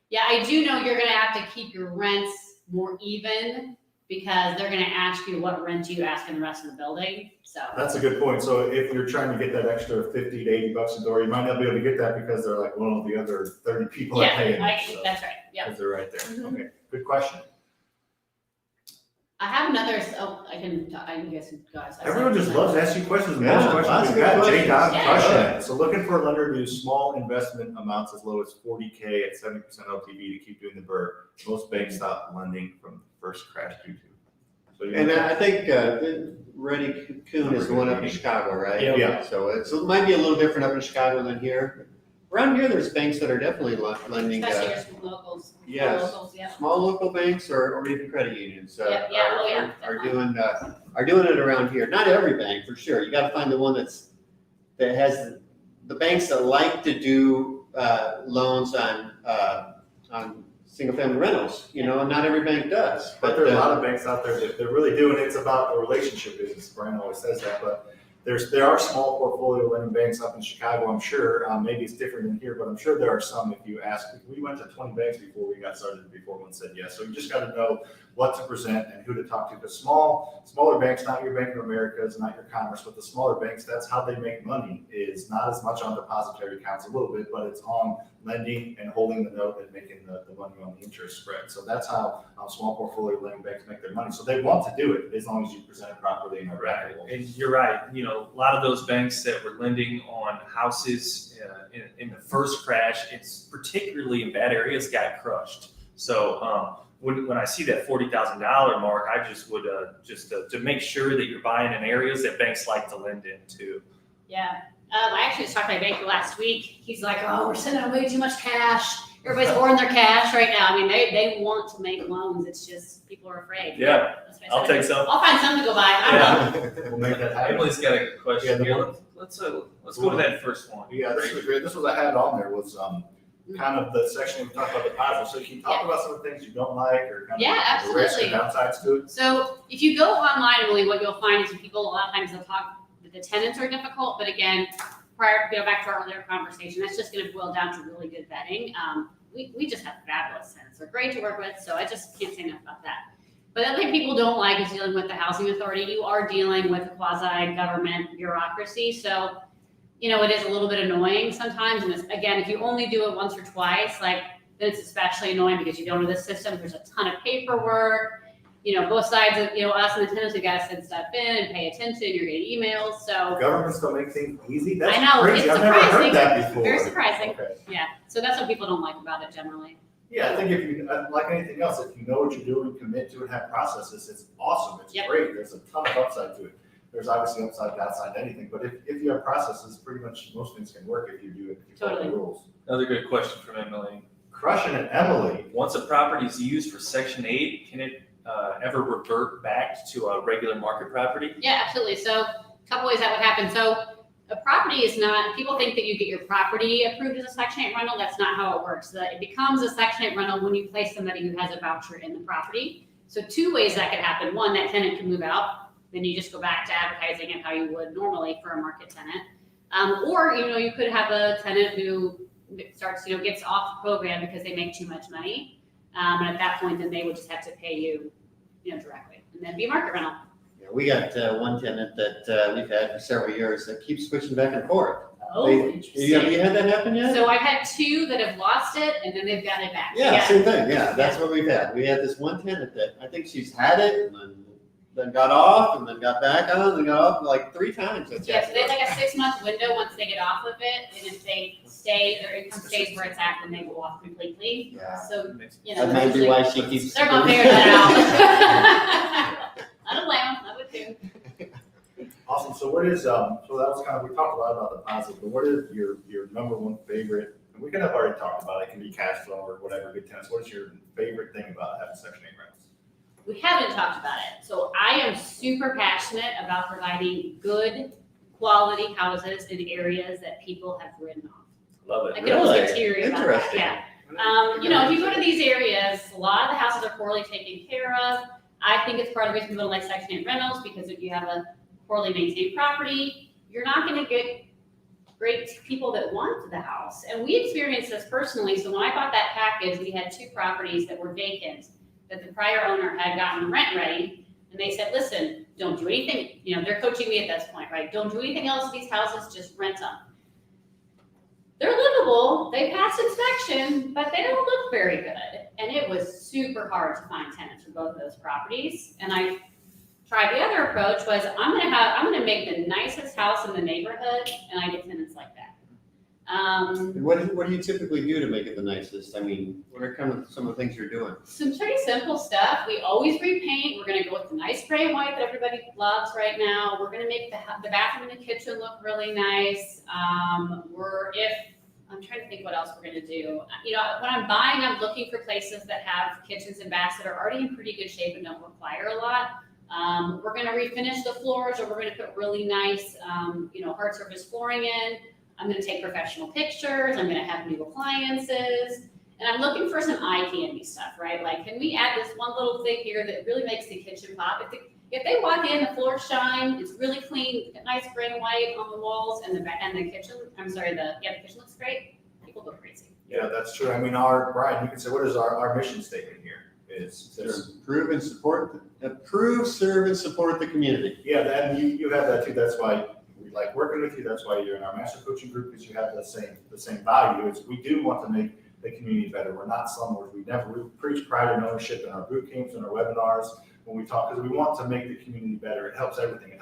Yeah, I do know you're gonna have to keep your rents more even, because they're gonna ask you what rent you ask in the rest of the building, so. That's a good point. So if you're trying to get that extra $50 to $80 a door, you might not be able to get that because they're like one of the other 30 people are paying. That's right, yeah. Because they're right there. Mhm. Okay, good question. I have another, I guess you guys. Everyone just loves to ask you questions. Yeah, Most questions lots of we've got. good Jay Don questions. crushing Yeah. it. So looking for a lender to do small investment amounts as low as $40K at 70% LTV to keep doing the BRRRR. Most banks stop lending from the first crash due to. So And I think Reddy Coon is the one up in Chicago, right? Yeah. So it might be a little different up in Chicago than here. Around here, there's banks that are definitely lending. Especially your small locals. Yes. Locals, yeah. Small local banks or even credit unions Yeah, are doing it around here. Not every bank, for sure. You got to find the one that has the banks that like to do loans on single family rentals. And not every bank does. But there are a lot of banks out there that really do, and it's about the relationship business. Brian always says that, but there are small portfolio lending banks up in Chicago, I'm sure. Maybe it's different than here, but I'm sure there are some. If you ask, we went to 20 banks before we got started, before one said yes. So you just got to know what to present and who to talk to. Because smaller banks, not your Bank of America, is not your Commerce, but the smaller banks, that's how they make money. Is not as much on depository accounts, a little bit, but it's on lending and holding the note and making the money on the interest spread. So that's how small portfolio lending banks make their money. So they want to do it as long as you present it properly and are reputable. And you're right. A lot of those banks that were lending on houses in the first crash, it's particularly in bad areas, got crushed. So when I see that $40,000 mark, I just would to make sure that you're buying in areas that banks like to lend into. Yeah. I actually was talking to my banker last week. He's like, oh, we're sending out way too much cash. Everybody's hoarding their cash right now. I mean, they want to make loans. It's just people are afraid. Yeah, That's why I I'll said, take some. I'll find some to go buy. I don't know. We'll make that happen. Emily's got a question Yeah, here. Let's go to that first one. Yeah, this was great. This was I had on there was kind of the section we talked about the positives. So can you talk about some of the things you don't like, or kind of the risks and downsides to it? So if you go online, Emily, what you'll find is people a lot of times they'll talk that the tenants are difficult, but again, go back to our earlier conversation, that's just going to boil down to really good vetting. We just have fabulous tenants. They're great to work with, so I just can't say enough about that. But the other thing people don't like is dealing with the housing authority. You are dealing with a quasi-government bureaucracy, so it is a little bit annoying sometimes. And again, if you only do it once or twice, then it's especially annoying because you don't know the system. There's a ton of paperwork. both sides of, us and the tenants, we gotta send stuff in and pay attention, you're getting emails, so. Governments don't make things easy. That's I know, crazy. it's I've never surprising. heard that before. Very surprising. Okay. Yeah, so that's what people don't like about it generally. Yeah, I think if you, like anything else, if you know what you're doing, commit to it, have processes, it's awesome. It's Yep. great. There's a ton of upside to it. There's obviously upside, downside to anything, but if you have processes, pretty much most things can work if you do it, if you follow the Totally. rules. Another good question from Emily. Crushing it, Emily. Once a property is used for Section 8, can it ever revert back to a regular market property? Yeah, absolutely. So a couple ways that would happen. So a property is not, people think that you get your property approved as a Section 8 rental. That's not how it works. It becomes a Section 8 rental when you place somebody who has a voucher in the property. So two ways that could happen. One, that tenant can move out. Then you just go back to advertising it how you would normally for a market tenant. Or, you could have a tenant who starts, gets off the program because they make too much money. And at that point, then they would just have to pay you, directly, and then be a market rental. Yeah, we got one tenant that we've had for several years that keeps switching back and forth. Oh, Have interesting. you had that happen yet? So I've had two that have lost it and then they've got it back. Yeah, same thing. Yeah, that's what we've had. We had this one tenant that I think she's had it and then got off and then got back on and got off like 3 times. That's Yeah, so they have like a 6-month window once they get off of it, and if they stay, their income stays where it's at, then they go off completely. Yeah. So, That might be why she keeps. they're gonna figure that out. I don't blame them, I would too. Awesome. So what is, so that was kind of, we talked a lot about the positive, but what is your number one favorite? And we could have already talked about it. It can be cash flow or whatever, good tenants. What is your favorite thing about having Section 8 rentals? We haven't talked about it. So I am super passionate about providing good quality houses in areas that people have written off. Love I it. get almost Really? get teary about that, Interesting. yeah. If you go to these areas, a lot of the houses are poorly taken care of. I think it's part of the reason people don't like Section 8 rentals, because if you have a poorly maintained property, you're not gonna get great people that want the house. And we experienced this personally. So when I bought that package, we had 2 properties that were vacant that the prior owner had gotten rent ready. And they said, listen, don't do anything. They're coaching me at this point, right? Don't do anything else with these houses, just rent them. They're livable, they pass inspection, but they don't look very good. And it was super hard to find tenants for both of those properties. And I tried the other approach was I'm gonna make the nicest house in the neighborhood, and I get tenants like that. And what do you typically do to make it the nicest? I mean, what are kind of some of the things you're doing? Some pretty simple stuff. We always repaint. We're gonna go with the nice gray and white that everybody loves right now. We're gonna make the bathroom and the kitchen look really nice. I'm trying to think what else we're gonna do. When I'm buying, I'm looking for places that have kitchens and baths that are already in pretty good shape and don't require a lot. We're gonna refinish the floors, or we're gonna put really nice, hard surface flooring in. I'm gonna take professional pictures. I'm gonna have new appliances. And I'm looking for some eye candy stuff, right? Like, can we add this one little thing here that really makes the kitchen pop? If they walk in, the floors shine, it's really clean, nice gray and white on the walls, and the kitchen, the kitchen looks great, people go crazy. Yeah, that's true. I mean, Brian, you can say, what is our mission statement here? Is Approve, serve, and support the community. yeah, and you have that too. That's why we like working with you. That's why you're in our master coaching group, because you have the same value. We do want to make the community better. We're not slumlords. We preach pride and ownership in our boot camps and our webinars when we talk, because we want to make the community better. It helps everything. It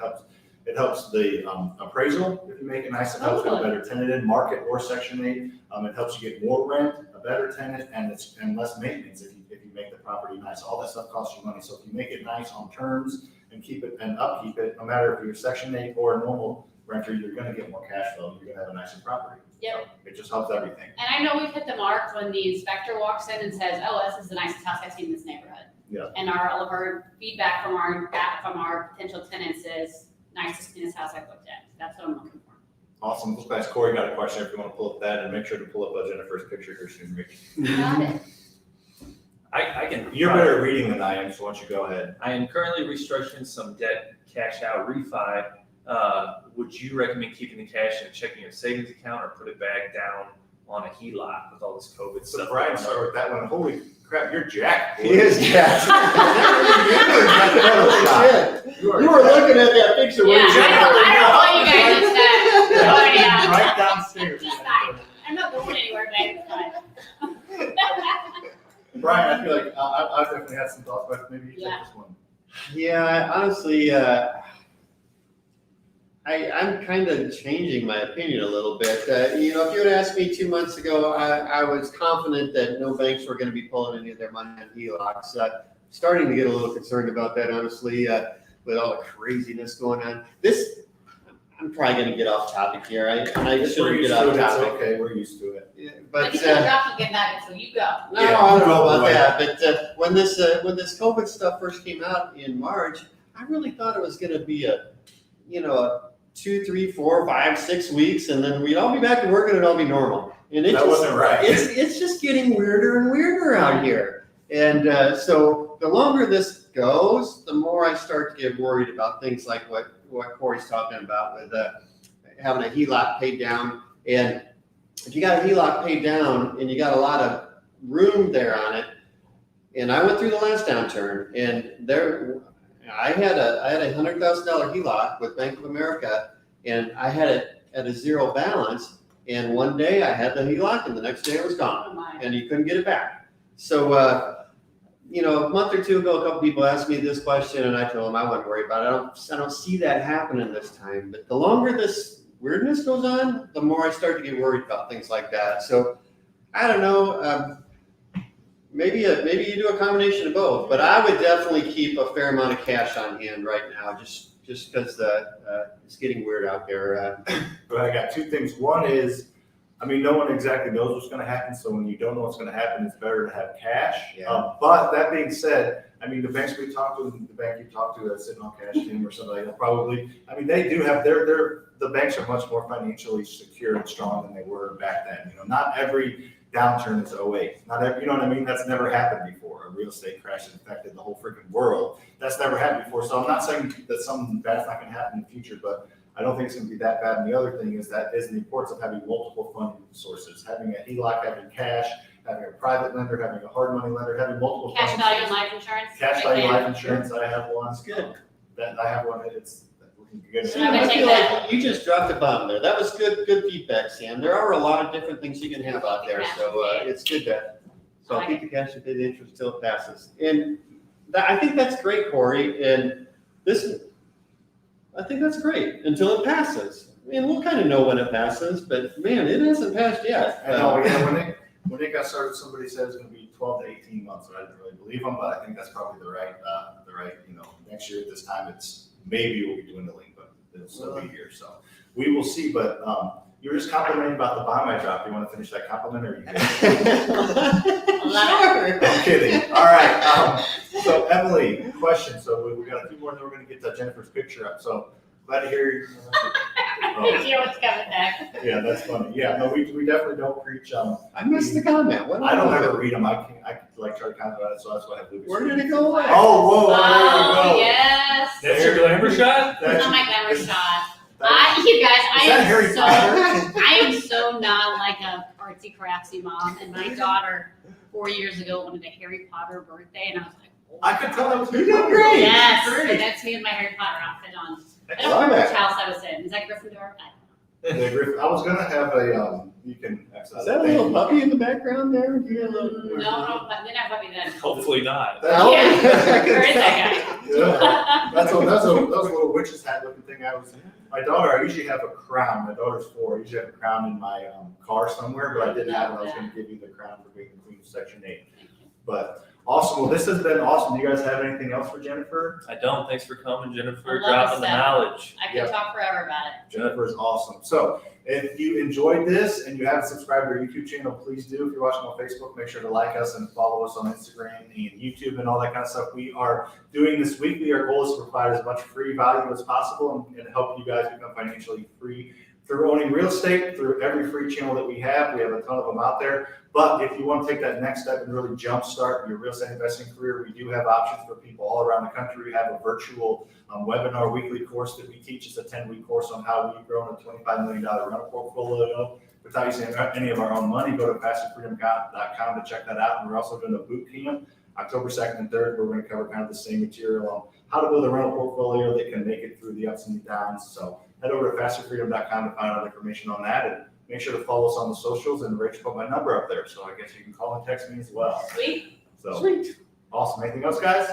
helps the appraisal. If you make it nice, it helps with a better tenant in market or Section 8. It helps you get more rent, a better tenant, and less maintenance if you make the property nice. All that stuff costs you money. So if you make it nice on terms and keep it and upkeep it, no matter if you're Section 8 or a normal renter, you're going to get more cash flow. You're going to have a nicer property. Yep. So it just helps everything. And I know we've hit the mark when the inspector walks in and says, oh, this is the nicest house I've seen in this neighborhood. Yeah. And all of our feedback from our potential tenants is nicest, cleanest house I've looked at. That's what I'm looking for. Awesome. Looks like Corey got a question. If you want to pull up that, and make sure to pull up Jennifer's picture here soon, Ricky. Got it. I can. You're better at reading than I am, so why don't you go ahead? I am currently restructuring some debt cash out refi. Would you recommend keeping the cash in a checking or savings account, or put it back down on a HELOC with all this COVID So stuff? Brian, going on? start with that one. Holy crap, you're jacked. He is jacked. You You were looking at that picture. Yeah, weren't you? I don't know what you guys just said. Oh, yeah. Right downstairs. Just fine. I'm not going anywhere, babe. It's fine. Brian, I feel like if definitely had some thoughts, but maybe you take this one. Yeah, honestly, I'm kind of changing my opinion a little bit. If you had asked me 2 months ago, I was confident that no banks were going to be pulling any of their money on HELOCs. Starting to get a little concerned about that, honestly, with all the craziness going on. I'm probably going to get off topic here. I shouldn't get off topic. It's okay, we're used to it. Yeah, But but you can drop and get back, so you go. no, Yeah, I don't know go about away. that. But when this COVID stuff first came out in March, I really thought it was going to be a 2, 3, 4, 5, 6 weeks, and then we'd all be back to work and it'd all be normal. And That wasn't right. It's just getting weirder and weirder out here. And so the longer this goes, the more I start to get worried about things like what Corey's talking about with having a HELOC paid down. And if you got a HELOC paid down and you got a lot of room there on it, and I went through the last downturn, and I had a $100,000 HELOC with Bank of America, and I had it at a zero balance. And one day I had the HELOC, and the next day it was gone, Oh my. and you couldn't get it back. So, a month or two ago, a couple people asked me this question, and I told them I wouldn't worry about it. I don't see that happening this time. But the longer this weirdness goes on, the more I start to get worried about things like that. So, I don't know. Maybe you do a combination of both, but I would definitely keep a fair amount of cash on hand right now, just because it's getting weird out there. But I got two things. One is, no one exactly knows what's going to happen. So when you don't know what's going to happen, it's better to have cash. Yeah. But that being said, the banks we talked to, the bank you talked to that's sitting on cash team or somebody probably, they do have the banks are much more financially secure and strong than they were back then. Not every downturn is 08. Not every, you know what I mean? That's never happened before. A real estate crash has affected the whole freaking world. That's never happened before. So I'm not saying that something bad's not going to happen in the future, but I don't think it's going to be that bad. And the other thing is the importance of having multiple funding sources, having a HELOC, having cash, having a private lender, having a hard money lender, having multiple Cash funding value and sources. life insurance. Cash Big value fan. life insurance. I have one. That's good. That I have one. It's looking good. So I'm gonna I take feel that. like you just dropped a bomb there. That was good feedback, Sam. There are a lot of different things you can have out there, so it's good to. So I'll keep the cash and pay the interest till it passes. And I think that's great, Corey. And I think that's great until it passes. We'll kind of know when it passes, but man, it hasn't passed yet. I know. When it got started, somebody said it's going to be 12 to 18 months. And I didn't really believe them, but I think that's probably the right. Next year at this time, it's maybe we'll be dwindling, but it'll still be here. So we will see. But you were just complimenting about the bomb I dropped. You want to finish that compliment, or you good? Sure. I'm kidding. All right. So Emily, question. So we got a few more, and then we're going to get Jennifer's picture up. So glad to hear you. I see what's coming back. Yeah, that's funny. Yeah, no, we definitely don't preach. I missed the comment. What I don't ever read them. I try to comment on it, so that's why I have Lucas. Where did it go away? Oh, whoa, there Oh, you go. yes. That's your glamour shot? That's not my glamour is- shot. that- You guys, Is that Harry Potter? I am so not like a artsy craftsy mom. And my daughter 4 years ago wanted a Harry Potter birthday, and I was like, oh. I could tell that was You did great. Yes, Great. so that's me with my Harry Potter outfit on. I I don't love remember it. which house I was in. Is that Gryffindor? I was gonna have a you can access Is that a little puppy in the background there? Do you have a No, little- no, but then I puppy then. Hopefully not. That- Yeah. Where is that guy? Yeah. That's a little witch's hat looking thing. My daughter, I usually have a crown. My daughter's 4. I usually have a crown in my car somewhere, but I didn't have it. I was going to give you the crown for being the queen of Section 8. But awesome. Well, this has been awesome. Do you guys have anything else for Jennifer? I don't. Thanks for coming, Jennifer. I love Dropping the this stuff. knowledge. I could Yep. talk forever about it. Jennifer is awesome. So if you enjoyed this and you haven't subscribed to our YouTube channel, please do. If you're watching on Facebook, make sure to like us and follow us on Instagram and YouTube and all that kind of stuff. We are doing this weekly. Our goal is to provide as much free value as possible and help you guys become financially free through owning real estate, through every free channel that we have. We have a ton of them out there. But if you want to take that next step and really jumpstart your real estate investing career, we do have options for people all around the country. We have a virtual webinar weekly course that we teach. It's a 10-week course on how we've grown a $25 million rental portfolio without using any of our own money. Go to FasterFreedom.com to check that out. And we're also doing a boot camp October 2nd and 3rd. We're going to cover kind of the same material on how to build a rental portfolio that can make it through the ups and the downs. So head over to FasterFreedom.com to find out information on that. And make sure to follow us on the socials, and Rachel put my number up there, so I guess you can call and text me as well. Sweet. So Sweet. Awesome. Anything else, guys?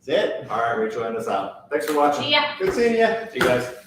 That's it. All right, Rachel, end us out. Thanks for watching. See ya. Good seeing you. See you guys.